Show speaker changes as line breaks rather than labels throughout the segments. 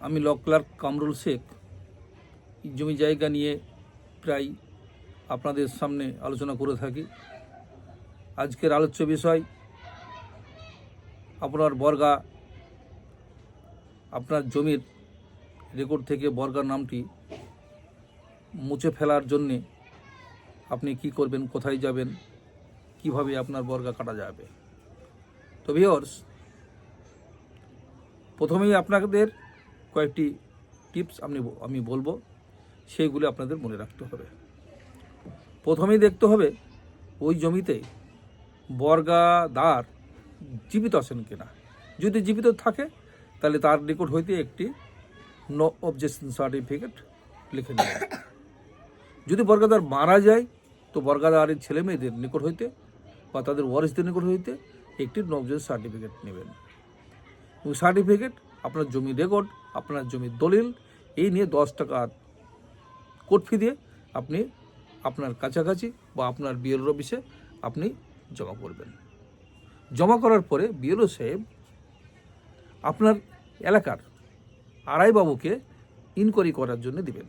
আমি ল ক্লার্ক কামরুল শেখ জমি জায়গা নিয়ে প্রায় আপনাদের সামনে আলোচনা করে থাকি। আজকের আলোচ্য বিষয় আপনার বর্গা, আপনার জমির রেকর্ড থেকে বর্গার নামটি মুছে ফেলার জন্যে আপনি কি করবেন, কোথায় যাবেন, কিভাবে আপনার বর্গা কাটা যাবে। তো ভিউয়ার্স, প্রথমেই আপনাদের কয়েকটি টিপস আমি বলবো, সেইগুলো আপনাদের মনে রাখতে হবে। প্রথমেই দেখতে হবে ওই জমিতে বর্গাদার জীবিত আছেন কিনা। যদি জীবিত থাকে তাহলে তার নিকট হইতে একটি নো অবজেকশন সার্টিফিকেট লিখে নেবেন। যদি বর্গাদার মারা যায় তো বর্গাদারের ছেলে মেয়েদের নিকট হইতে বা তাদের ওয়ারিসদের নিকট হইতে একটি নো অবজেকশন সার্টিফিকেট নেবেন। এবং সার্টিফিকেট, আপনার জমি রেকর্ড, আপনার জমির দলিল, এই নিয়ে 10 টাকা কোর্ট ফি দিয়ে আপনি আপনার কাছাকাছি বা আপনার বিএলও অফিসে আপনি জমা করবেন। জমা করার পরে বিএলও সাহেব আপনার এলাকার আরআই বাবুকে ইনকোয়ারি করার জন্য দিবেন।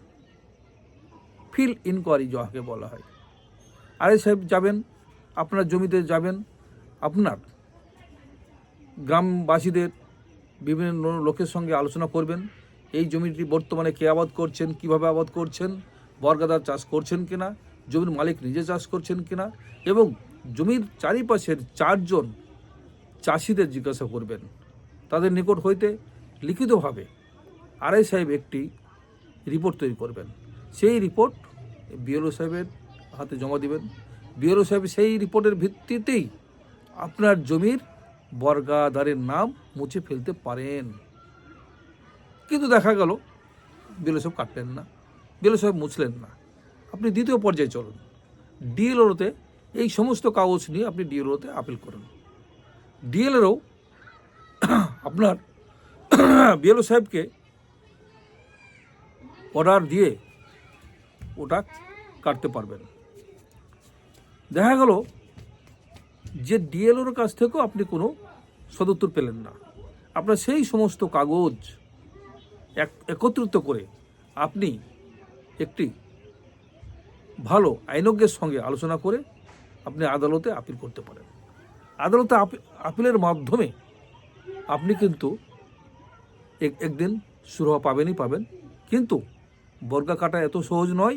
ফিল্ড ইনকোয়ারি যাকে বলা হয়। আরআই সাহেব যাবেন, আপনার জমিতে যাবেন, আপনার গ্রামবাসীদের বিভিন্ন লোকের সঙ্গে আলোচনা করবেন। এই জমিটি বর্তমানে কে আবাদ করছেন, কিভাবে আবাদ করছেন, বর্গাদার চাষ করছেন কিনা, জমির মালিক নিজে চাষ করছেন কিনা, এবং জমির চারিপাশের 4 জন চাষিদের জিজ্ঞাসা করবেন। তাদের নিকট হইতে লিখিতভাবে আরআই সাহেব একটি রিপোর্ট তৈরি করবেন। সেই রিপোর্ট বিএলও সাহেবের হাতে জমা দিবেন। বিএলও সাহেব সেই রিপোর্টের ভিত্তিতেই আপনার জমির বর্গাদারের নাম মুছে ফেলতে পারেন। কিন্তু দেখা গেল বিএলও সাহেব কাটলেন না, বিএলও সাহেব মুছলেন না। আপনি দ্বিতীয় পর্যায়ে চলুন, ডিএলওতে এই সমস্ত কাগজ নিয়ে আপনি ডিএলওতে আপিল করুন। ডিএলও আপনার বিএলও সাহেবকে অর্ডার দিয়ে ওটা কাটতে পারবেন। দেখা গেল যে ডিএলওর কাছ থেকেও আপনি কোনো সদুত্তর পেলেন না। আপনার সেই সমস্ত কাগজ একত্রিত করে আপনি একটি ভালো আইনজ্ঞের সঙ্গে আলোচনা করে আপনি আদালতে আপিল করতে পারেন। আদালতে আপিলের মাধ্যমে আপনি কিন্তু একদিন সুরাহা পাবেনই পাবেন। কিন্তু বর্গা কাটা এত সহজ নয়।